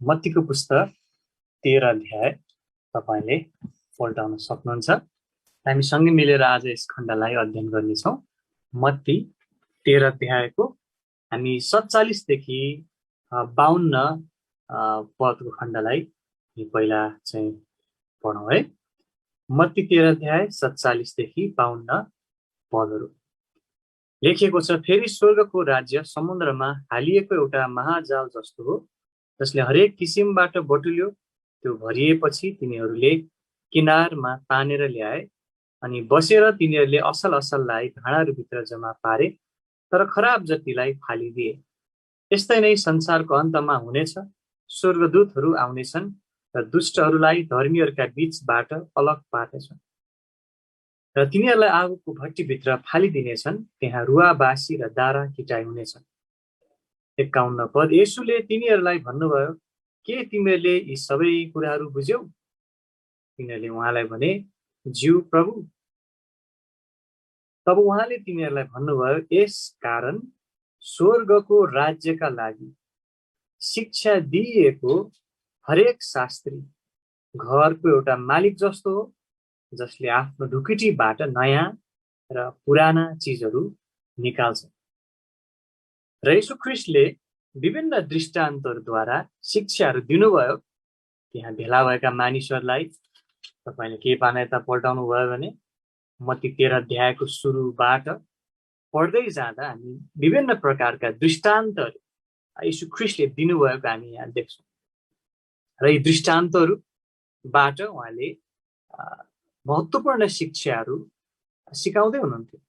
मत्तीको पुस्तक 13 अध्याय तपाईले पल्टाउन सक्नुहुन्छ। हामी सँगै मिलेर आज यस खण्डलाई अध्ययन गर्नेछौँ। मत्ती 13 अध्यायको हामी 47 देखि 52 पदको खण्डलाई पहिला चाहिँ पढौँ है। मत्ती 13 अध्याय 47 देखि 52 पदहरू लेखिएको छ। फेरि स्वर्गको राज्य समुद्रमा हालिएको एउटा महाजाल जस्तो हो, जसले हरेक किसिमबाट बटुल्यो। त्यो भरिएपछि तिनीहरूले किनारमा तानेर ल्याए अनि बसेर तिनीहरूले असल असललाई भाँडाहरूभित्र जम्मा पारे, तर खराब जतिलाई फालिदिए। यस्तै नै संसारको अन्तमा हुनेछ। स्वर्गदूतहरू आउनेछन् र दुष्टहरूलाई धर्मीहरूका बीचबाट अलग पार्नेछन् र तिनीहरूलाई आगोको भट्टीभित्र फालिदिनेछन्। त्यहाँ रुवा बासी र दारा किटाइ हुनेछन्। 51 पद। येशूले तिनीहरूलाई भन्नुभयो, के तिमीहरूले यी सबै कुराहरू बुझ्यौ? तिनीहरूले उहाँलाई भने, ज्यू प्रभु। तब उहाँले तिनीहरूलाई भन्नुभयो, यस कारण स्वर्गको राज्यका लागि शिक्षा दिइएको हरेक शास्त्री घरको एउटा मालिक जस्तो हो, जसले आफ्नो ढुकुटीबाट नयाँ र पुराना चिजहरू निकाल्छ। र येशू ख्रीष्टले विभिन्न दृष्टान्तहरूद्वारा शिक्षाहरू दिनुभयो। त्यहाँ भेला भएका मानिसहरूलाई तपाईँले के पानायता पल्टाउनु भयो भने मत्ती 13 अध्यायको सुरुबाट पढ्दै जाँदा हामी विभिन्न प्रकारका दृष्टान्तहरू येशू ख्रीष्टले दिनुभएको हामी यहाँ देख्छौँ। र यी दृष्टान्तहरूबाट उहाँले महत्त्वपूर्ण शिक्षाहरू सिकाउँदै हुनुहुन्थ्यो।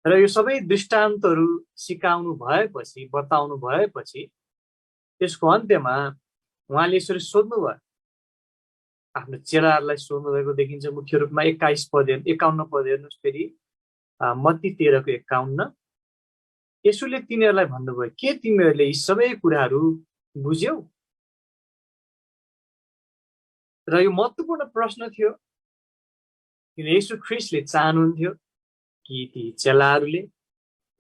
र यो सबै दृष्टान्तहरू सिकाउनु भएपछि, बताउनु भएपछि त्यसको अन्त्यमा उहाँले यसरी सोध्नुभयो, आफ्नो चेलाहरूलाई सोध्नु भएको देखिन्छ। मुख्य रूपमा 51 पद हेर्नुहोस्। फेरि मत्ती 13 को 51। येशूले तिनीहरूलाई भन्नुभयो, के तिमीहरूले यी सबै कुराहरू बुझ्यौ? र यो महत्त्वपूर्ण प्रश्न थियो, किन येशू ख्रीष्टले चाहनुहुन्थ्यो कि ती चेलाहरूले,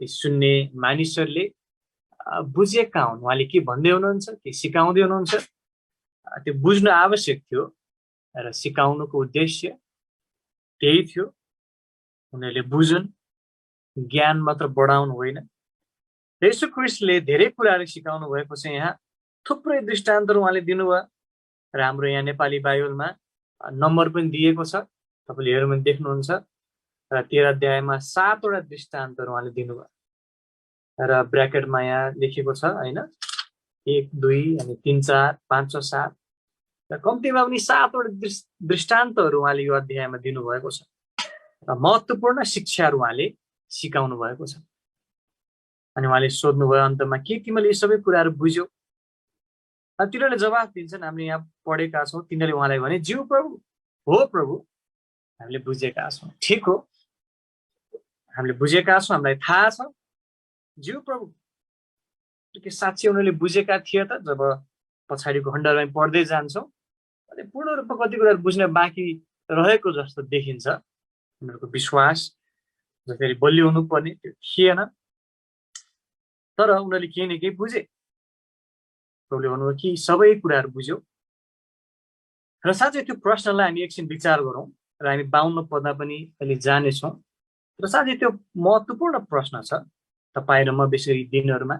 ती सुन्ने मानिसहरूले बुझेका हुन्। उहाँले के भन्दै हुनुहुन्छ, के सिकाउँदै हुनुहुन्छ, त्यो बुझ्नु आवश्यक थियो। र सिकाउनुको उद्देश्य त्यही थियो, उनीहरूले बुझुन्, ज्ञान मात्र बढाउनु होइन। येशू ख्रीष्टले धेरै कुराहरू सिकाउनु भएको छ। यहाँ थुप्रै दृष्टान्तहरू उहाँले दिनुभयो र हाम्रो यहाँ नेपाली बाइबलमा नम्बर पनि दिएको छ, तपाईँले हेर्नु भने देख्नुहुन्छ। र 13 अध्यायमा 7 वटा दृष्टान्तहरू उहाँले दिनुभयो र ब्र्याकेटमा यहाँ लेखेको छ होइन, 1, 2 अनि 3, 4, 5, 6, 7 र कम्तीमा पनि 7 वटा दृष्टान्तहरू उहाँले यो अध्यायमा दिनुभएको छ र महत्त्वपूर्ण शिक्षाहरू उहाँले सिकाउनु भएको छ। अनि उहाँले सोध्नुभयो अन्तमा, के तिमीले यी सबै कुराहरू बुझ्यौ? तिनीहरूले जवाफ दिन्छन्, हामीले यहाँ पढेका छौँ। तिनीहरूले उहाँलाई भने, ज्यू प्रभु। हो प्रभु, हामीले बुझेका छौँ। ठिक हो, हामीले बुझेका छौँ, हामीलाई थाहा छ। ज्यू प्रभु। के साँच्चै उनीहरूले बुझेका थिए त? जब पछाडिको खण्डमा पढ्दै जान्छौँ, अनि पूर्ण रूपमा कति कुराहरू बुझ्न बाँकी रहेको जस्तो देखिन्छ। उनीहरूको विश्वास जसरी बलियो हुनुपर्ने त्यो थिएन, तर उनीहरूले केही न केही बुझे। प्रभुले भन्नुभयो कि सबै कुराहरू बुझ्यौ। र साँच्चै त्यो प्रश्नलाई हामी एकछिन विचार गरौँ र हामी 52 पदमा पनि अहिले जानेछौँ। र साँच्चै त्यो महत्त्वपूर्ण प्रश्न छ। तपाईँ र म विशेष दिनहरूमा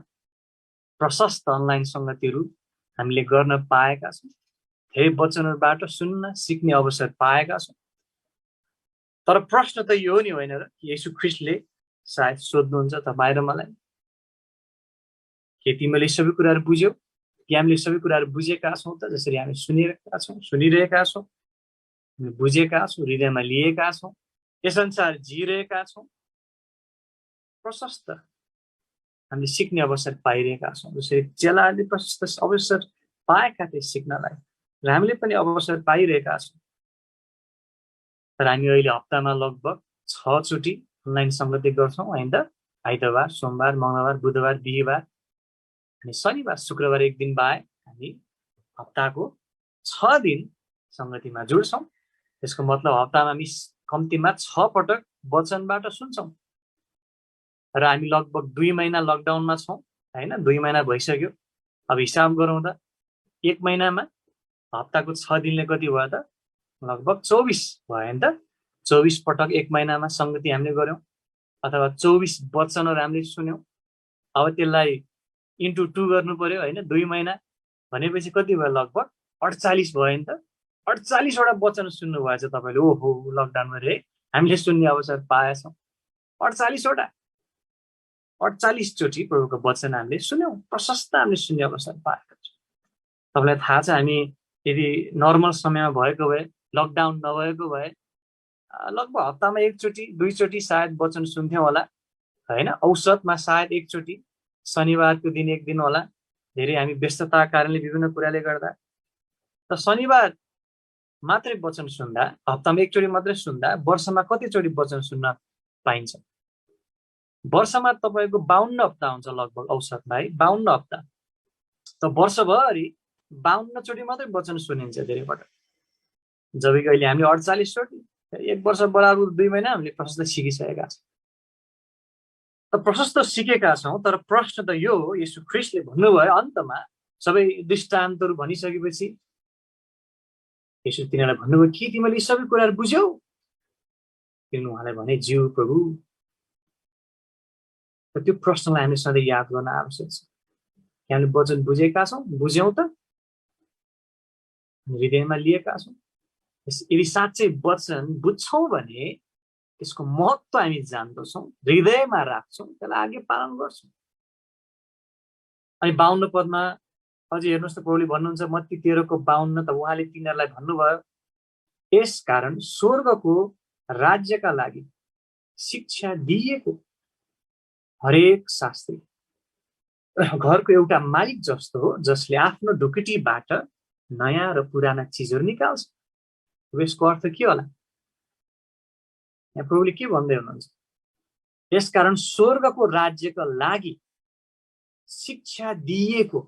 प्रशस्त अनलाइन सङ्गतिहरू हामीले गर्न पाएका छौँ। धेरै वचनहरूबाट सुन्न सिक्ने अवसर पाएका छौँ। तर प्रश्न त यो नि होइन र कि येशू ख्रीष्टले सायद सोध्नुहुन्छ तपाईँ र मलाई, के तिमीले सबै कुराहरू बुझ्यौ? कि हामीले सबै कुराहरू बुझेका छौँ त? जसरी हामी सुनिरहेका छौँ, बुझेका छौँ, हृदयमा लिएका छौँ, यस अनुसार जिइरहेका छौँ। प्रशस्त हामीले सिक्ने अवसर पाइरहेका छौँ। जसरी चेलाहरूले प्रशस्त अवसर पाएका थिए सिक्नलाई, र हामीले पनि अवसर पाइरहेका छौँ। तर हामी अहिले हप्तामा लगभग 6 चोटि अनलाइन सङ्गति गर्छौँ होइन त? आइतबार, सोमबार, मङ्गलबार, बुधबार, बिहिबार अनि शनिबार, शुक्रबार एक दिन बाहेक हामी हप्ताको 6 दिन सङ्गतिमा जुड्छौँ। त्यसको मतलब हप्तामा हामी कम्तीमा 6 पटक वचनबाट सुन्छौँ। र हामी लगभग 2 महिना लकडाउनमा छौँ होइन, 2 महिना भइसक्यो। अब हिसाब गरौँ त एक महिनामा हप्ताको 6 दिनले कति भयो त? लगभग 24 भयो नि त। 24 पटक एक महिनामा संगति हामीले गर्यौं अथवा 24 वचनहरु हामीले सुन्यौं। अब त्यसलाई इन्टु 2 गर्नु पर्यो हैन, 2 महिना भनेपछि कति भयो? लगभग 48 भयो नि त। 48 वटा वचन सुन्नु भएछ तपाईले। ओहो, लकडाउनमा रे हामीले सुन्ने अवसर पाएछौं। 48 वटा, 48 चोटि प्रभुको वचन हामीले सुन्यौं, प्रशस्त हामीले सुन्ने अवसर पाएका छौं। तपाईलाई थाहा छ, हामी यदि नर्मल समयमा भएको भए, लकडाउन नभएको भए लगभग हप्तामा एकचोटि दुईचोटि सायद वचन सुन्थ्यौं होला हैन। औसतमा सायद एकचोटि, शनिबारको दिन एक दिन होला। धेरै हामी व्यस्तताका कारणले विभिन्न कुराले गर्दा। त शनिबार मात्रै वचन सुन्दा, हप्तामा एकचोटि मात्रै सुन्दा वर्षमा कतिचोटि वचन सुन्न पाइन्छ? वर्षमा तपाईको 52 हप्ता हुन्छ लगभग औसतमा है, 52 हप्ता। त वर्षभरि 52 चोटि मात्रै वचन सुनिन्छ धेरै पटक। जबकि अहिले हामीले 48 चोटि, एक वर्ष बराबर 2 महिना हामीले प्रशस्त सिकिसकेका छौं। त प्रशस्त सिकेका छौं, तर प्रश्न त यो हो, येशू ख्रीष्टले भन्नुभयो अन्तमा सबै दृष्टान्तहरू भनिसकेपछि येशू तिनीहरूलाई भन्नुभयो कि तिमीले सबै कुराहरू बुझ्यौ? तिनीहरूले उहाँलाई भने, ज्यू प्रभु। र त्यो प्रश्नलाई हामीले सधैँ याद गर्न आवश्यक छ। हामीले वचन बुझेका छौं, बुझ्यौं त, हृदयमा लिएका छौं। यदि साँच्चै वचन बुझ्छौं भने त्यसको महत्त्व हामी जान्दछौं, हृदयमा राख्छौं, त्यसलाई आगे पालन गर्छौं। अनि 52 पदमा अझै हेर्नुहोस् त, प्रभुले भन्नुहुन्छ मत्ती 13 को 52, त उहाँले तिनीहरूलाई भन्नुभयो, यस कारण स्वर्गको राज्यका लागि शिक्षा दिएको हरेक शास्त्री घरको एउटा मालिक जस्तो हो, जसले आफ्नो ढुकुटीबाट नयाँ र पुराना चिजहरू निकाल्छ। यसको अर्थ के होला? यहाँ प्रभुले के भन्दै हुनुहुन्छ? यसकारण स्वर्गको राज्यका लागि शिक्षा दिएको,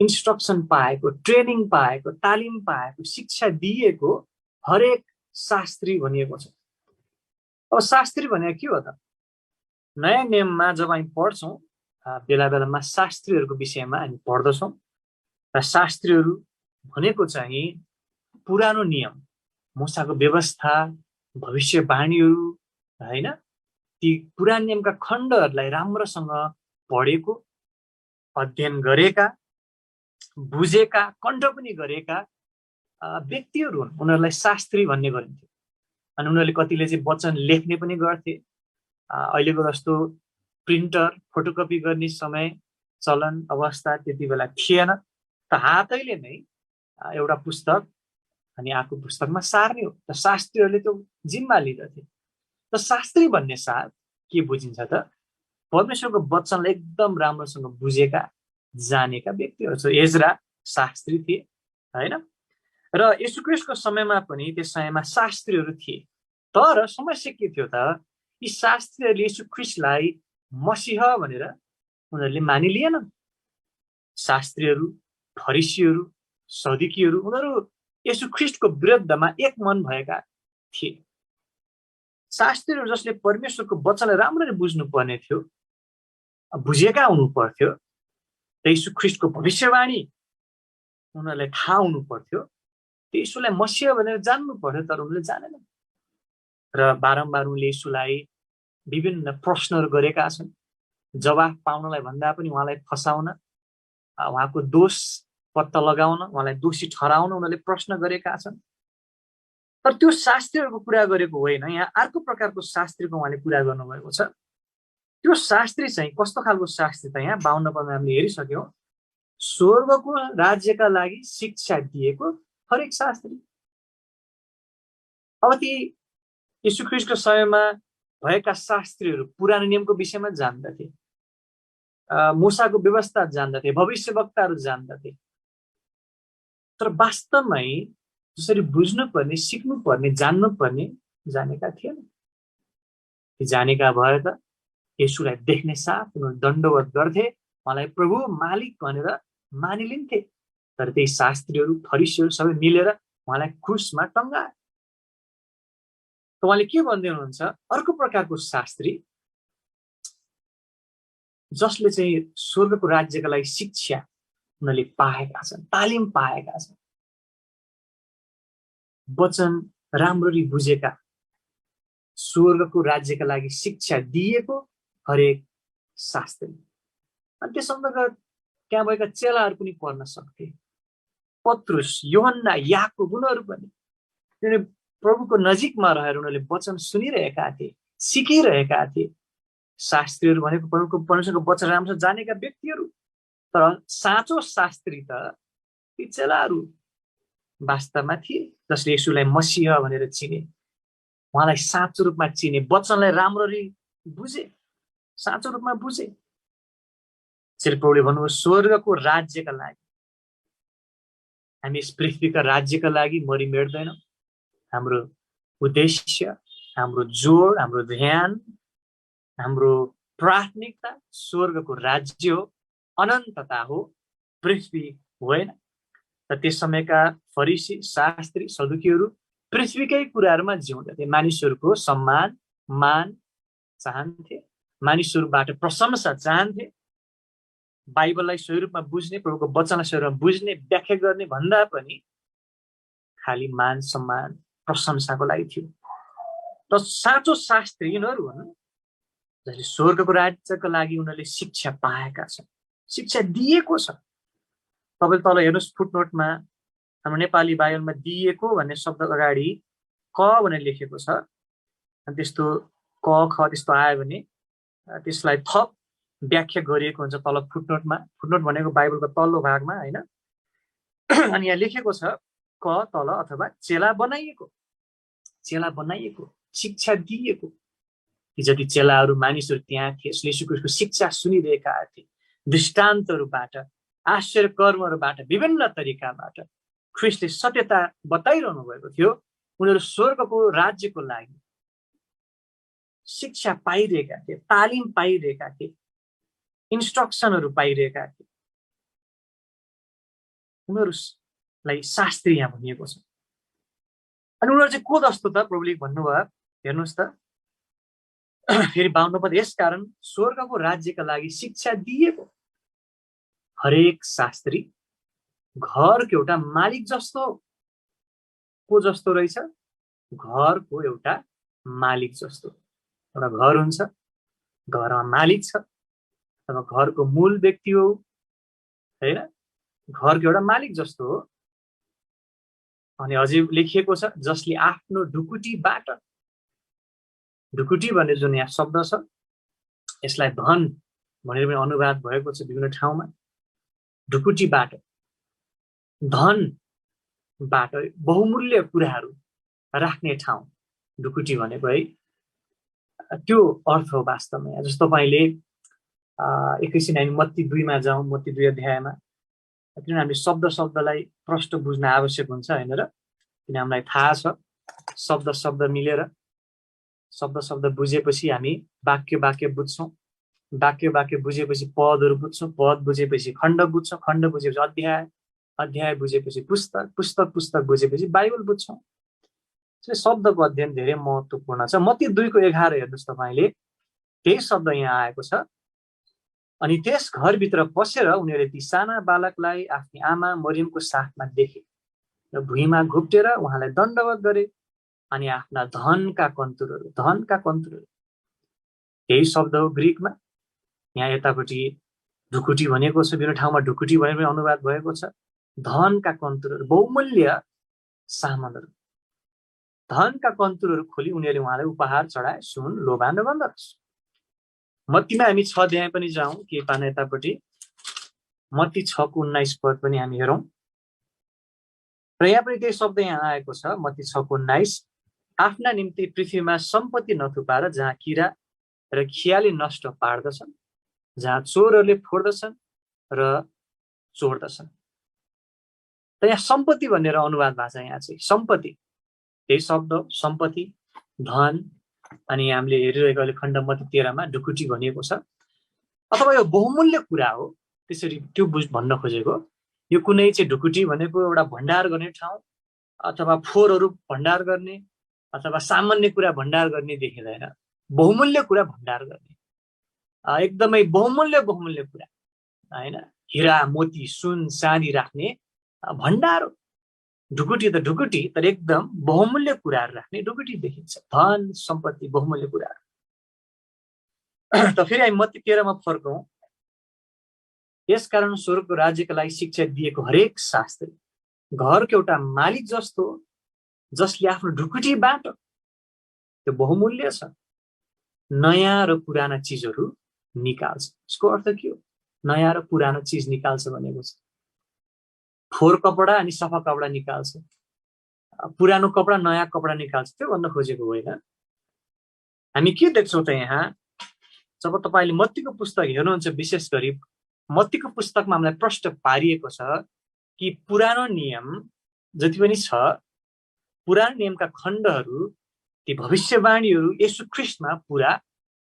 इन्स्ट्रक्सन पाएको, ट्रेनिङ पाएको, तालिम पाएको, शिक्षा दिएको हरेक शास्त्री भनिएको छ। अब शास्त्री भनेको के हो त? नयाँ नियममा जब हामी पढ्छौं, बेला बेलामा शास्त्रीहरूको विषयमा हामी पढ्दछौं। र शास्त्रीहरू भनेको चाहिँ पुरानो नियम, मूसाको व्यवस्था, भविष्यवाणीहरू हैन, ती पुरानो नियमका खण्डहरूलाई राम्रोसँग पढेको, अध्ययन गरेका, बुझेका, कण्ठ पनि गरेका व्यक्तिहरू हुन्। उनीहरूलाई शास्त्री भन्ने गरिन्थ्यो। अनि उनीहरूले कतिले चाहिँ वचन लेख्ने पनि गर्थे। अहिलेको जस्तो प्रिन्टर, फोटोकपी गर्ने समय, चलन, अवस्था त्यति बेला थिएन। त हातैले नै एउटा पुस्तक अनि आफू पुस्तकमा सार्ने हो। त शास्त्रीहरूले त्यो जिम्मा लिँदथे। त शास्त्री भन्ने साथ के बुझिन्छ त? परमेश्वरको वचनलाई एकदम राम्रोसँग बुझेका, जानेका व्यक्तिहरू छ। एजरा शास्त्री थिए हैन। र येशू ख्रीष्टको समयमा पनि त्यस समयमा शास्त्रीहरू थिए। तर समस्या के थियो त? यी शास्त्रीहरूले येशू ख्रीष्टलाई मसीह भनेर उनीहरूले मानिलिएनन्। शास्त्रीहरू, फरिसीहरू, सदुकीहरू, उनीहरू येशू ख्रीष्टको विरुद्धमा एक मन भएका थिए। शास्त्रीहरू जसले परमेश्वरको वचनलाई राम्ररी बुझ्नु पर्ने थियो, बुझेका हुनु पर्थ्यो, येशू ख्रीष्टको भविष्यवाणी उनीहरूलाई थाहा हुनु पर्थ्यो, येशूलाई मसीह भनेर जान्नु पर्थ्यो, तर उनीहरूले जानेनन्। र बारम्बार उनले येशूलाई विभिन्न प्रश्नहरू गरेका छन्। जवाफ पाउनलाई भन्दा पनि उहाँलाई फसाउन, उहाँको दोष पत्ता लगाउन, उहाँलाई दोषी ठहराउन उनीहरूले प्रश्न गरेका छन्। तर त्यो शास्त्रीहरूको कुरा गरेको होइन, यहाँ अर्को प्रकारको शास्त्रीको उहाँले कुरा गर्नुभएको छ। त्यो शास्त्री चाहिँ कस्तो खालको शास्त्री त? यहाँ 52 पदमा हामीले हेरिसक्यौं, स्वर्गको राज्यका लागि शिक्षा दिएको हरेक शास्त्री। अब ती येशू ख्रीष्टको समयमा भएका शास्त्रीहरू पुरानो नियमको विषयमा जान्दथे, मूसाको व्यवस्था जान्दथे, भविष्यवक्ताहरू जान्दथे। तर वास्तवमै जसरी बुझ्नुपर्ने, सिक्नुपर्ने, जान्नुपर्ने जानेका थिएन। जानेका भए त येशूलाई देख्ने साथ उनीहरू दण्डवत गर्थे, उहाँलाई प्रभु, मालिक भनेर मानिलिन्थे। तर त्यही शास्त्रीहरू, फरिसीहरू सबै मिलेर उहाँलाई क्रुसमा टङ्गाए। उहाँले के भन्दै हुनुहुन्छ? अर्को प्रकारको शास्त्री जसले चाहिँ स्वर्गको राज्यका लागि शिक्षा उनीहरूले पाएका छन्, तालिम पाएका छन्, वचन राम्ररी बुझेका, स्वर्गको राज्यका लागि शिक्षा दिएको हरेक शास्त्री। अनि त्यस अन्तर्गत त्यहाँ भएका चेलाहरू पनि पढ्न सक्थे, पत्रुस, योहन्ना, याकुब, उनीहरू पनि। किनभने प्रभुको नजिकमा रहेर उनीहरूले वचन सुनिरहेका थिए, सिकिरहेका थिए। शास्त्रीहरू भनेको परमेश्वरको वचन राम्रोसँग जानेका व्यक्तिहरू, तर साँचो शास्त्री त ती चेलाहरू वास्तवमा थिए, जसले येशूलाई मसीह भनेर चिने, उहाँलाई साँचो रूपमा चिने, वचनलाई राम्ररी बुझे, साँचो रूपमा बुझे। त्यसैले प्रभुले भन्नुभयो स्वर्गको राज्यका लागि, हामी यस पृथ्वीका राज्यका लागि मरिमेट्दैनौँ। हाम्रो उद्देश्य, हाम्रो जोड, हाम्रो ध्यान, हाम्रो प्राथमिकता स्वर्गको राज्य हो, अनन्तता हो, पृथ्वी होइन। र त्यस समयका फरिसी, शास्त्री, सदुकीहरू पृथ्वीकै कुराहरूमा जिउँदथे। मानिसहरूको सम्मान, मान चाहन्थे, मानिसहरूबाट प्रशंसा चाहन्थे। बाइबललाई सही रूपमा बुझ्ने, प्रभुको वचनलाई सही रूपमा बुझ्ने, व्याख्या गर्ने भन्दा पनि खालि मान सम्मान प्रशंसाको लागि थियो। र साँचो शास्त्री यिनीहरू हुन् जसले स्वर्गको राज्यको लागि उनीहरूले शिक्षा पाएका छन्, शिक्षा दिएको छ। तपाईले तल हेर्नुहोस्, फुटनोटमा हाम्रो नेपाली बाइबलमा दिएको भन्ने शब्द अगाडि क भनेर लेखेको छ। अनि त्यस्तो क ख त्यस्तो आयो भने त्यसलाई थप व्याख्या गरिएको हुन्छ तल फुटनोटमा। फुटनोट भनेको बाइबलको तल्लो भागमा होइन। अनि यहाँ लेखेको छ क तल, अथवा चेला बनाइएको, चेला बनाइएको, शिक्षा दिएको। ती जति चेलाहरू, मानिसहरू त्यहाँ थिए, येशू ख्रीष्टको शिक्षा सुनिरहेका थिए, दृष्टान्तहरूबाट, आश्चर्य कर्महरूबाट, विभिन्न तरिकाबाट ख्रीष्टले सत्यता बताइरहनु भएको थियो। उनीहरू स्वर्गको राज्यको लागि शिक्षा पाइरहेका थिए, तालिम पाइरहेका थिए, इन्स्ट्रक्सनहरू पाइरहेका थिए। उनीहरूलाई शास्त्री यहाँ भनिएको छ। अनि उनीहरू चाहिँ को जस्तो त प्रभुले भन्नुभयो, हेर्नुहोस् त फेरि 52 पद, यस कारण स्वर्गको राज्यका लागि शिक्षा दिएको हरेक शास्त्री घरको एउटा मालिक जस्तो। को जस्तो रहेछ? घरको एउटा मालिक जस्तो। एउटा घर हुन्छ, घरमा मालिक छ, अथवा घरको मूल व्यक्ति हो हैन, घरको एउटा मालिक जस्तो हो। अनि अझै लेखिएको छ जसले आफ्नो ढुकुटीबाट, ढुकुटी भन्ने जुन यहाँ शब्द छ यसलाई धन भनेर पनि अनुवाद भएको छ विभिन्न ठाउँमा। ढुकुटीबाट, धनबाट, बहुमूल्य कुराहरू राख्ने ठाउँ ढुकुटी भनेको है, त्यो अर्थ हो वास्तवमा। जस्तो तपाईँले एकैछिन हामी मत्ती 2 मा जाउँ, मत्ती 2 अध्यायमा। किनभने हामी शब्दलाई प्रष्ट बुझ्न आवश्यक हुन्छ होइन र। किन हामीलाई थाहा छ शब्द मिलेर, शब्द बुझेपछि हामी वाक्य बुझ्छौँ, वाक्य बुझेपछि पदहरू बुझ्छौँ, पद बुझेपछि खण्ड बुझ्छौँ, खण्ड बुझेपछि अध्याय बुझेपछि पुस्तक बुझेपछि बाइबल बुझ्छौँ। शब्दको अध्ययन धेरै महत्त्वपूर्ण छ। मत्ती 2 को 11 हेर्नुहोस् तपाईँले, त्यही शब्द यहाँ आएको छ। अनि त्यस घरभित्र पसेर उनीहरूले ती साना बालकलाई आफ्नी आमा मरियमको साथमा देखे र भुइँमा घुप्टेर उहाँलाई दण्डवत गरे। अनि आफ्ना धनका कन्तुरहरू, त्यही शब्द हो ग्रिकमा। यहाँ यतापट्टि ढुकुटी भनेको छ, विभिन्न ठाउँमा ढुकुटी भनेर पनि अनुवाद भएको छ। धनका कन्तुरहरू, बहुमूल्य सामानहरू, धनका कन्तुरहरू खोली उनीहरूले उहाँलाई उपहार चढाए, सुन, लोबान र गन्धरस। मत्तीमा हामी 6 अध्याय पनि जाउँ, के पान यतापट्टि मत्ती 6 को 19 पद पनि हामी हेरौँ। र यहाँ पनि त्यही शब्द यहाँ आएको छ, मत्ती 6 को 19, आफ्ना निम्ति पृथ्वीमा सम्पत्ति नथुपाएर जहाँ किरा र खियाले नष्ट पार्दछन्, जहाँ चोरहरूले फोड्दछन् र चोर्दछन्। त यहाँ सम्पत्ति भनेर अनुवाद भएको छ। यहाँ चाहिँ सम्पत्ति, त्यही शब्द सम्पत्ति, धन। अनि हामीले हेरिरहेको अहिले खण्ड मत्ती 13 मा ढुकुटी भनिएको छ। अथवा यो बहुमूल्य कुरा हो, त्यसरी त्यो भन्न खोजेको। यो कुनै चाहिँ ढुकुटी भनेको एउटा भण्डार गर्ने ठाउँ, अथवा फोहोरहरू भण्डार गर्ने, अथवा सामान्य कुरा भण्डार गर्ने देखिँदैन। बहुमूल्य कुरा भण्डार गर्ने, एकदमै बहुमूल्य बहुमूल्य कुरा, हैन? हिरा मोती सुन चाँदी राख्ने भण्डार हो। ढुकुटी त ढुकुटी, तर एकदम बहुमूल्य कुराहरू राख्ने ढुकुटी देखिन्छ। धन सम्पत्ति बहुमूल्य कुराहरू। त फेरि हामी मत्ती 13 मा फर्कौं। यसकारण स्वर्गको राज्यका लागि शिक्षा दिएको हरेक शास्त्री घरको एउटा मालिक जस्तो, जसले आफ्नो ढुकुटीबाट, त्यो बहुमूल्य छ, नयाँ र पुराना चिजहरू निकाल्छ। यसको अर्थ के हो? नयाँ र पुरानो चिज निकाल्छ भनेको छ फोहोर कपडा अनि सफा कपडा निकाल्छ, पुरानो कपडा नयाँ कपडा निकाल्छ, त्यो भन्न खोजेको होइन। हामी के देख्छौँ त यहाँ? जब तपाईले मत्तीको पुस्तक हेर्नुहुन्छ, विशेष गरी मत्तीको पुस्तकमा हामीलाई प्रश्न पारिएको छ कि पुरानो नियम जति पनि छ, पुरानो नियमका खण्डहरू, ती भविष्यवाणीहरू येशू ख्रीष्टमा पूरा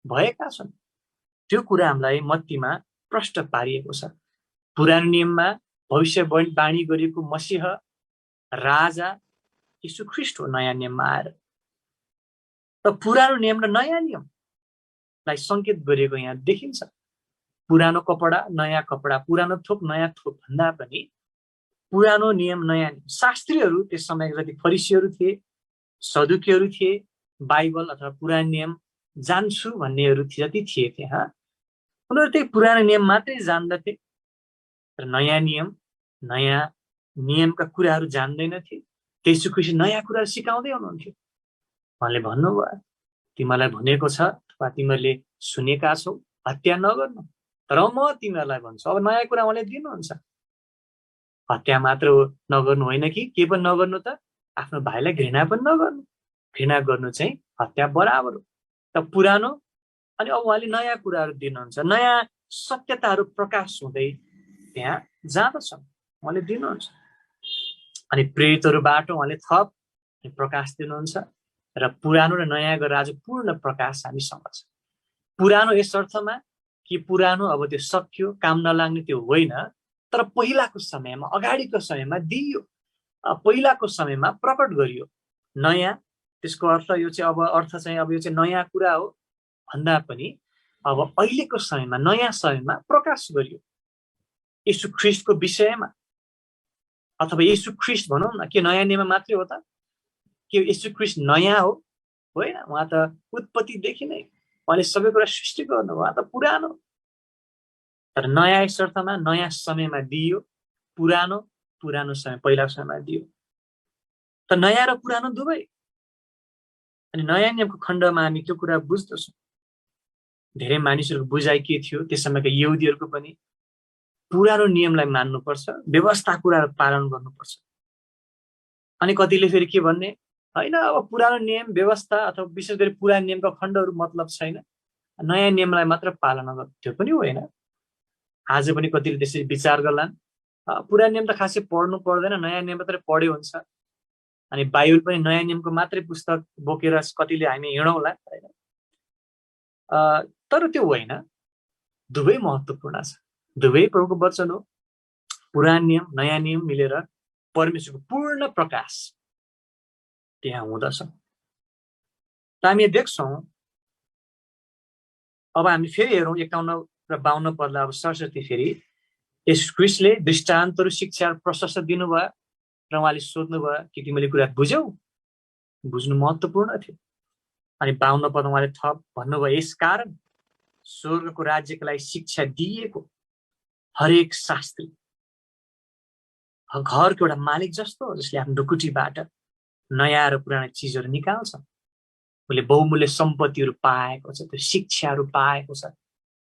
भएका छन्। त्यो कुरा हामीलाई मत्तीमा प्रश्न पारिएको छ। पुरानो नियममा भविष्यवाणी गरिएको मसीह राजा येशू ख्रीष्ट हो नयाँ नियममा आएर। त पुरानो नियम र नयाँ नियमलाई संकेत गरिएको यहाँ देखिन्छ। पुरानो कपडा नयाँ कपडा, पुरानो थोक नयाँ थोक भन्दा पनि पुरानो नियम नयाँ नियम। शास्त्रीहरू त्यस समयका जति फरिसीहरू थिए, सदुकीहरू थिए, बाइबल अथवा पुरानो नियम जान्छु भन्नेहरू जति थिए त्यहाँ, उनीहरू त्यही पुरानो नियम मात्रै जान्दथे, तर नयाँ नियमका कुराहरू जान्दैनथे। येशू ख्रीष्ट नयाँ कुराहरू सिकाउँदै हुनुहुन्थ्यो। उहाँले भन्नुभयो, तिमीलाई भनेको छ वा तिमीहरूले सुनेका छौ, हत्या नगर्नु। तर म तिमीहरूलाई भन्छु, अब नयाँ कुरा उहाँले दिनुहुन्छ। हत्या मात्र नगर्नु होइन कि के पनि नगर्नु त, आफ्नो भाइलाई घृणा पनि नगर्नु। घृणा गर्नु चाहिँ हत्या बराबर हो। त पुरानो अनि अब उहाँले नयाँ कुराहरू दिनुहुन्छ। नयाँ सत्यताहरू प्रकाश हुँदै त्यहाँ जाँदछ, उहाँले दिनुहुन्छ। अनि प्रेरितहरूबाट उहाँले थप प्रकाश दिनुहुन्छ र पुरानो र नयाँ गरेर आज पूर्ण प्रकाश हामीसँग छ। पुरानो यस अर्थमा कि पुरानो अब त्यो सकियो, काम नलाग्ने त्यो होइन, तर पहिलाको समयमा, अगाडिको समयमा दिइयो, पहिलाको समयमा प्रकट गरियो। नयाँ, त्यसको अर्थ यो चाहिँ अब अर्थ चाहिँ अब यो चाहिँ नयाँ कुरा हो भन्दा पनि अब अहिलेको समयमा, नयाँ समयमा प्रकाश गरियो येशू ख्रीष्टको विषयमा। अथवा येशू ख्रीष्ट भनौँ न, के नयाँ नियममा मात्रै हो त? के येशू ख्रीष्ट नयाँ हो? होइन, उहाँ त उत्पत्तिदेखि नै उहाँले सबै कुरा सृष्टि गर्नुभयो, उहाँ त पुरानो। तर नयाँ यस अर्थमा नयाँ समयमा दिइयो, पुरानो पुरानो समय पहिलाको समयमा दियो। त नयाँ र पुरानो दुवै। अनि नयाँ नियमको खण्डमा हामी त्यो कुरा बुझ्दछौँ। धेरै मानिसहरूको बुझाइ के थियो त्यस समयका यहुदीहरूको पनि? पुरानो नियमलाई मान्नुपर्छ, व्यवस्था कुराहरू पालन गर्नुपर्छ। अनि कतिले फेरि के भन्ने, होइन अब पुरानो नियम व्यवस्था अथवा विशेष गरी पुरानो नियमका खण्डहरू मतलब छैन, नयाँ नियमलाई मात्र पालना गर्नु। त्यो पनि होइन। आज पनि कतिले त्यसरी विचार गर्लान्, पुरानो नियम त खासै पढ्नु पर्दैन, नयाँ नियम मात्रै पढ्यो हुन्छ। अनि बाइबल पनि नयाँ नियमको मात्रै पुस्तक बोकेर कतिले हामी हिँडौँला, होइन? तर त्यो होइन, दुवै महत्त्वपूर्ण छ। दुवै प्रभुको वचन हो। पुरानो नियम नयाँ नियम मिलेर परमेश्वरको पूर्ण प्रकाश त्यहाँ हुँदछ। त हामी देख्छौँ, अब हामी फेरि हेरौँ 51 र 52 पदलाई। अब सरस्वती फेरि येशू ख्रीष्टले दृष्टान्तहरू शिक्षाहरू प्रशस्त दिनुभयो र उहाँले सोध्नुभयो कि तिमीले कुरा बुझ्यौ? बुझ्नु महत्त्वपूर्ण थियो। अनि 52 पद उहाँले थप भन्नुभयो, यसकारण स्वर्गको राज्यको लागि शिक्षा दिएको हरेक शास्त्री घरको एउटा मालिक जस्तो, जसले आफ्नो ढुकुटीबाट नयाँ र पुरानो चिजहरू निकाल्छ। उसले बहुमूल्य सम्पत्तिहरू पाएको छ, त्यो शिक्षाहरू पाएको छ,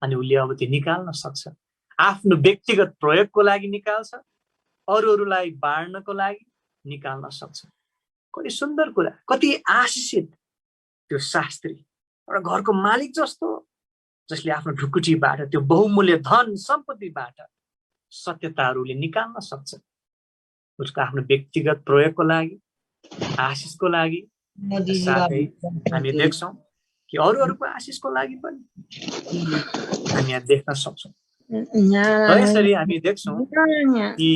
अनि उसले अब त्यो निकाल्न सक्छ। आफ्नो व्यक्तिगत प्रयोगको लागि निकाल्छ, अरूहरूलाई बाँड्नको लागि निकाल्न सक्छ। कति सुन्दर कुरा, कति आशिषित त्यो शास्त्री, एउटा घरको मालिक जस्तो, जसले आफ्नो ढुकुटीबाट त्यो बहुमूल्य धन सम्पत्तिबाट सत्यताहरूले निकाल्न सक्छ। उसको आफ्नो व्यक्तिगत प्रयोगको लागि, आशिषको लागि, साथै हामी देख्छौँ कि अरूहरूको आशिषको लागि पनि हामी यहाँ देख्न सक्छौँ। यसरी हामी देख्छौँ कि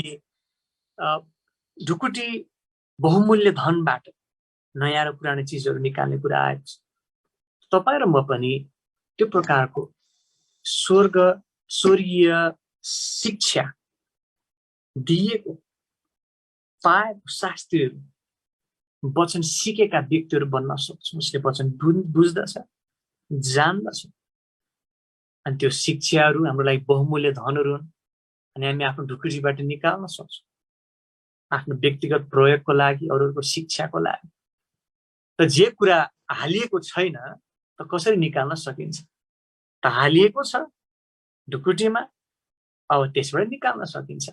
ढुकुटी बहुमूल्य धनबाट नयाँ र पुरानो चिजहरू निकाल्ने कुरा आएको छ। तपाईँ र म पनि त्यो प्रकारको स्वर्गीय शिक्षा दिएको पाएको शास्त्रीहरू वचन सिकेका व्यक्तिहरू बन्न सक्छौँ। उसले वचन बुझ्दछ, जान्दछ, अनि त्यो शिक्षाहरू हाम्रो लागि बहुमूल्य धनहरू हुन् अनि हामी आफ्नो ढुकुटीबाट निकाल्न सक्छौँ आफ्नो व्यक्तिगत प्रयोगको लागि, अरूहरूको शिक्षाको लागि। त जे कुरा हालिएको छैन त कसरी निकाल्न सकिन्छ? त हालिएको छ ढुकुटीमा, अब त्यसबाट निकाल्न सकिन्छ।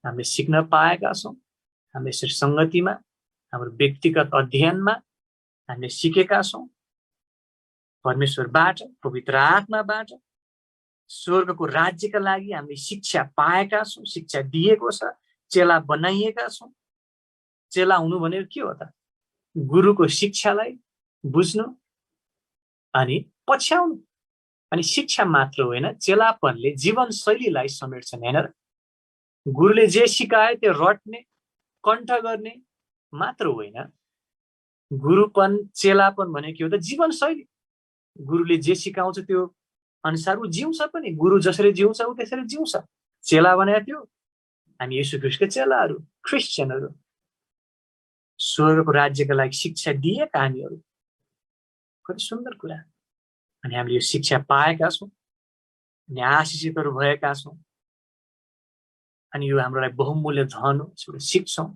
हामीले सिक्न पाएका छौँ, हामीले यसरी सङ्गतिमा, हाम्रो व्यक्तिगत अध्ययनमा हामीले सिकेका छौँ। परमेश्वरबाट, पवित्र आत्माबाट, स्वर्गको राज्यका लागि हामीले शिक्षा पाएका छौँ, शिक्षा दिएको छ, चेला बनाइएका छौँ। चेला हुनु भनेको के हो त? गुरुको शिक्षालाई बुझ्नु अनि पछ्याउनु। अनि शिक्षा मात्र होइन, चेलापनले जीवनशैलीलाई समेट्छन्, होइन र? गुरुले जे सिकाए त्यो रट्ने, कण्ठ गर्ने मात्र होइन। गुरुपन, चेलापन भनेको के हो त? जीवनशैली। गुरुले जे सिकाउँछ त्यो अनुसार ऊ जिउँछ पनि। गुरु जसरी जिउँछ ऊ त्यसरी जिउँछ। चेला भनेको त्यो हामी येशू ख्रीष्टका चेलाहरू, क्रिस्चियनहरू, स्वर्गको राज्यका लागि शिक्षा दिएका हामीहरू। कति सुन्दर कुरा। अनि हामीले यो शिक्षा पाएका छौँ अनि आशिषितहरू भएका छौँ। अनि यो हाम्रो लागि बहुमूल्य धन हो। यसबाट सिक्छौँ,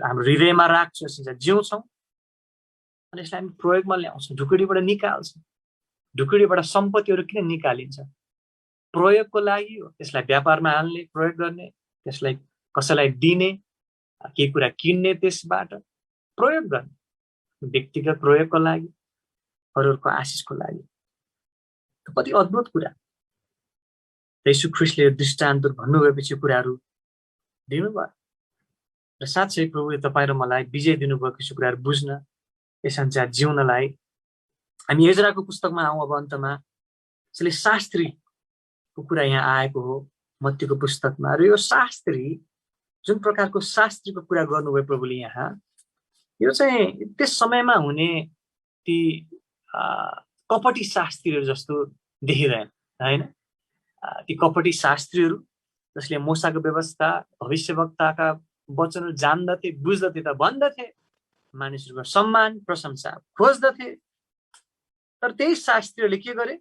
हाम्रो हृदयमा राख्छौँ, जिउँछौँ अनि यसलाई हामी प्रयोगमा ल्याउँछौँ। ढुकुटीबाट निकाल्छौँ। ढुकुटीबाट सम्पत्तिहरू किन निकालिन्छ? प्रयोगको लागि हो। त्यसलाई व्यापारमा हाल्ने, प्रयोग गर्ने, त्यसलाई कसैलाई दिने, केही कुरा किन्ने, त्यसबाट प्रयोग गर्ने, व्यक्तिगत प्रयोगको लागि, अरूहरूको आशिषको लागि। कति अद्भुत कुरा। येशू ख्रीष्टले दृष्टान्तहरू भन्नुभएपछि कुराहरू दिनुभयो र साँच्चै प्रभुले तपाईँ र मलाई विजय दिनुभएको यस कुराहरू बुझ्न, यस अनुसार जिउनलाई हामी एजराको पुस्तकमा आउँ। अब अन्तमा यसले शास्त्रीको कुरा यहाँ आएको हो मत्तीको पुस्तकमा, र यो शास्त्री जुन प्रकारको शास्त्रीको कुरा गर्नुभयो प्रभुले यहाँ, यो चाहिँ त्यस समयमा हुने ती कपटी शास्त्रीहरू जस्तो देखिँदैन, होइन? ती कपटी शास्त्रीहरू जसले मूसाको व्यवस्था, भविष्यवक्ताका वचनहरू जान्दथे, बुझ्दथे त भन्दथे, मानिसहरूको सम्मान प्रशंसा खोज्दथे। तर त्यही शास्त्रीहरूले के गरे?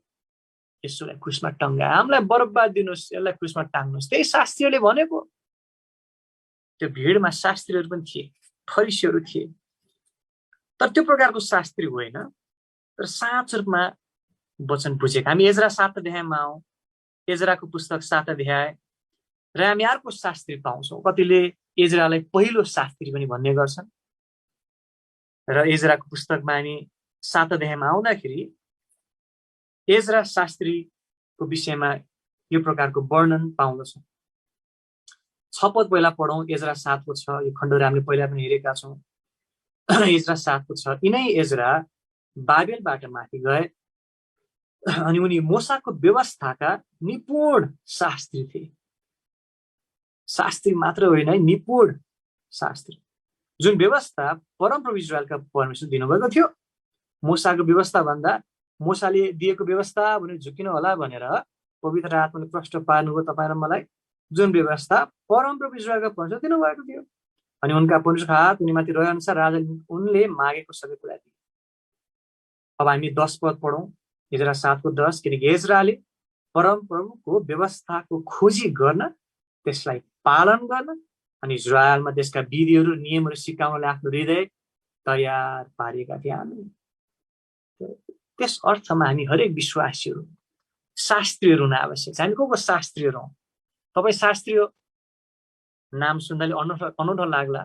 यसोलाई क्रुसमा टङ्गाए। हामीलाई बरब्बाद दिनुहोस्, यसलाई क्रुसमा टाङ्नुहोस्। त्यही शास्त्रीहरूले भनेको। त्यो भिडमा शास्त्रीहरू पनि थिए, फरिसीहरू थिए, तर त्यो प्रकारको शास्त्री होइन, तर साँचो रूपमा वचन बुझेका। हामी एजरा 7 अध्यायमा आउँ। एजराको पुस्तक 7 अध्याय र हामी अर्को शास्त्री पाउँछौँ। कतिले एजरालाई पहिलो शास्त्री पनि भन्ने गर्छन्। र एजराको पुस्तकमा हामी 7 अध्यायमा आउँदाखेरि एजरा शास्त्रीको विषयमा यो प्रकारको वर्णन पाउँदछौँ। 6 पद पहिला पढौँ। एजरा 7 को 6। यो खण्डहरू हामीले पहिला पनि हेरेका छौँ। एजरा 7 को 6। यिनै एजरा बाबेलबाट माथि गए अनि उनी मूसाको व्यवस्थाका निपुण शास्त्री थिए। शास्त्री मात्र होइन, निपुण शास्त्री। जुन व्यवस्था परमप्रभु इजरायलका परमेश्वर दिनुभएको थियो, मूसाको व्यवस्था भन्दा मूसाले दिएको व्यवस्था भनेर झुकिनु होला भनेर पवित्र आत्माले प्रश्न पार्नुभयो तपाईँ र मलाई। जुन व्यवस्था परमप्रभु इजरायलका परमेश्वर दिनुभएको थियो अनि उनका परमेश्वरका हात उनीमाथि रहे अनुसार राजाले उनले मागेको सबै कुरा दिए। अब हामी 10 पद पढौँ। एजरा 7 को 10। किनकि एजराले परमप्रभुको व्यवस्थाको खोजी गर्न, त्यसलाई पालन गर्न अनि इजरायलमा त्यसका विधिहरू, नियमहरू सिकाउनले आफ्नो हृदय तयार पारेका थिए। हामी त्यस अर्थमा हामी हरेक विश्वासीहरू शास्त्रीहरू हुन आवश्यक छ। हामी को शास्त्रीहरू हौँ? तपाईँ शास्त्री हो, नाम सुन्दाले अनौठो लाग्ला,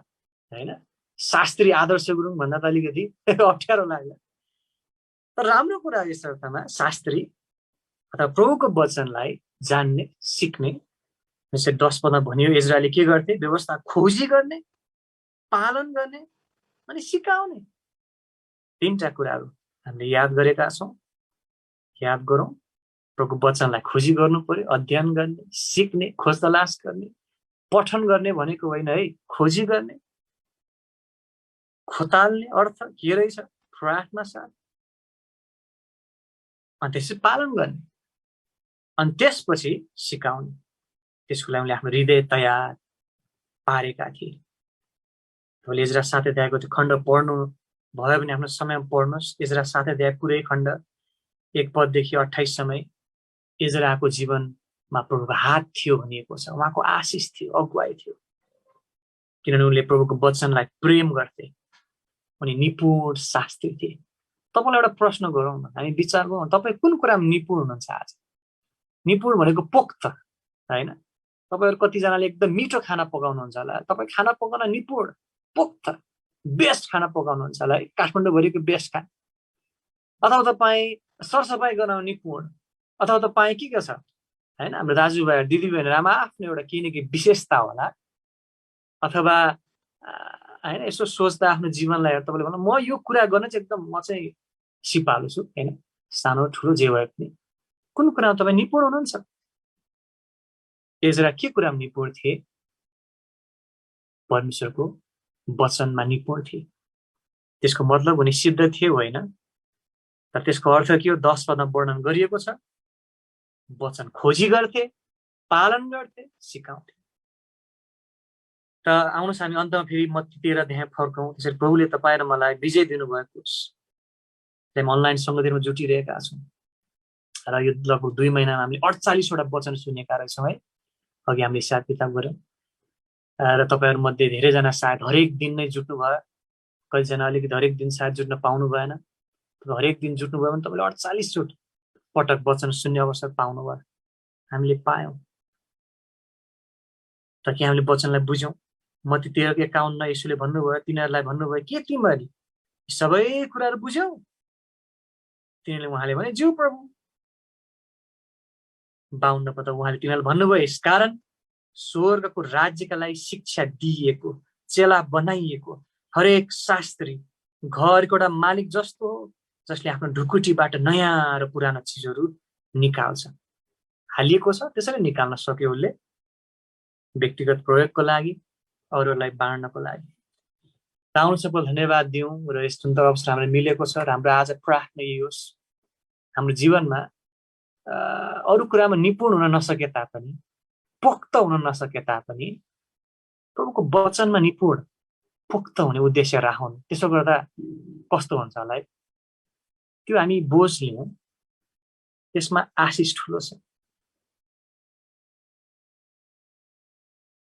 होइन? शास्त्री आदर्श गुरुङ भन्दा त अलिकति अप्ठ्यारो लाग्ला। तर राम्रो कुरा यस अर्थमा शास्त्री अथवा प्रभुको वचनलाई जान्ने, सिक्ने, जस्तै 10 पदमा भनियो इजरायलले के गर्थे? व्यवस्था खोजी गर्ने, पालन गर्ने अनि सिकाउने। 3टा कुराहरू हामीले याद गरेका छौँ। याद गरौँ। प्रभुको वचनलाई खोजी गर्नु पर्यो, अध्ययन गर्ने, सिक्ने, खोज तलास गर्ने। पठन गर्ने भनेको होइन है, खोजी गर्ने, खोताल्ने अर्थ के रहेछ प्रार्थना साथ, अनि त्यसै पालन गर्ने। अनि त्यसपछि सिकाउने। त्यसको लागि उनले आफ्नो हृदय तयार पारेका थिए। तपाईँले इजरा 7 अध्यायको त्यो खण्ड पढ्नु भयो भने आफ्नो समयमा पढ्नुहोस्। इजरा 7 अध्याय पुरै खण्ड 1 पददेखि 28 सम्म इजराको जीवनमा प्रभुको हात थियो भनिएको छ। उहाँको आशिष थियो, अगुवाई थियो, किनभने उनले प्रभुको वचनलाई प्रेम गर्थे। उनी निपुण शास्त्री थिए। तपाईँलाई एउटा प्रश्न गरौँ न, हामी विचार गरौँ, तपाईँ कुन कुरामा निपुण हुनुहुन्छ आज? निपुण भनेको पोख्त होइन। तपाईँहरू कतिजनाले एकदम मिठो खाना पकाउनुहुन्छ होला, तपाईँ खाना पकाउन निपुण, पोख्त बेस्ट खाना पकाउनुहुन्छ होला, काठमाडौँभरिको बेस्ट खाना। अथवा तपाईँ सरसफाइ गर्न निपुण, अथवा तपाईँ के छ होइन, हाम्रो दाजुभाइहरू दिदीबहिनीहरूमा आफ्नो एउटा केही न केही विशेषता होला। अथवा होइन यसो सोच्दा आफ्नो जीवनलाई तपाईँले भन्नु म यो कुरा गर्न चाहिँ एकदम म चाहिँ सिपालु छु होइन, सानो ठुलो जे भए पनि कुन कुरामा तपाईँ निपुण हुनुहुन्छ? इजरा के कुरामा निपुण थिए? परमेश्वरको वचनमा निपुण थिए। त्यसको मतलब उनी सिद्ध थिए होइन, तर त्यसको अर्थ के हो? 10 पदमा वर्णन गरिएको छ। वचन खोजी गर्थे, पालन गर्थे, सिकाउँथे। त आउनुहोस् हामी अन्तमा फेरि मत्ती 13 अध्याय फर्कौँ। त्यसरी प्रभुले तपाईँ र मलाई विजय दिनुभएको होस्। हामी अनलाइन सङ्गतिमा जुटिरहेका छौँ र यो लगभग 2 महिनामा हामीले 48 वटा वचन सुनेका रहेछौँ है। अघि हामीले हिसाब किताब गऱ्यौँ र तपाईँहरूमध्ये धेरैजना सायद हरेक दिन नै जुट्नु भयो, कतिजना अलिकति हरेक दिन सायद जुट्न पाउनु भएन। हरेक दिन जुट्नुभयो भने तपाईँले 48 पटक वचन सुन्ने अवसर पाउनुभयो। हामीले पायौँ त कि हामीले वचनलाई बुझ्यौँ। मत्ती 13:51 यसुले भन्नुभयो, तिनीहरूलाई भन्नुभयो के तिमीहरू सबै कुराहरू बुझ्यौ? तिनीहरूले उहाँले भने ज्यू प्रभु। 52 पद उहाँले तिनीहरूलाई भन्नुभयो यसकारण स्वर्गको राज्यका लागि शिक्षा दिइएको, चेला बनाइएको हरेक शास्त्री घरको एउटा मालिक जस्तो हो, जसले आफ्नो ढुकुटीबाट नयाँ र पुराना चिजहरू निकाल्छ। हालिएको छ, त्यसैले निकाल्न सक्यो उसले, व्यक्तिगत प्रयोगको लागि, अरूलाई बाँड्नको लागि। आउनु सबैलाई धन्यवाद दिउँ र यस जुन अवसर हामीलाई मिलेको छ र हाम्रो आज प्रार्थना यही होस्, हाम्रो जीवनमा अरू कुरामा निपुण हुन नसके तापनि, पोख्त हुन नसके तापनि प्रभुको वचनमा निपुण पोख्त हुने उद्देश्य राखौँ। त्यसो गर्दा कस्तो हुन्छ होला है? त्यो हामी बोझ लियौँ, त्यसमा आशिष ठुलो छ।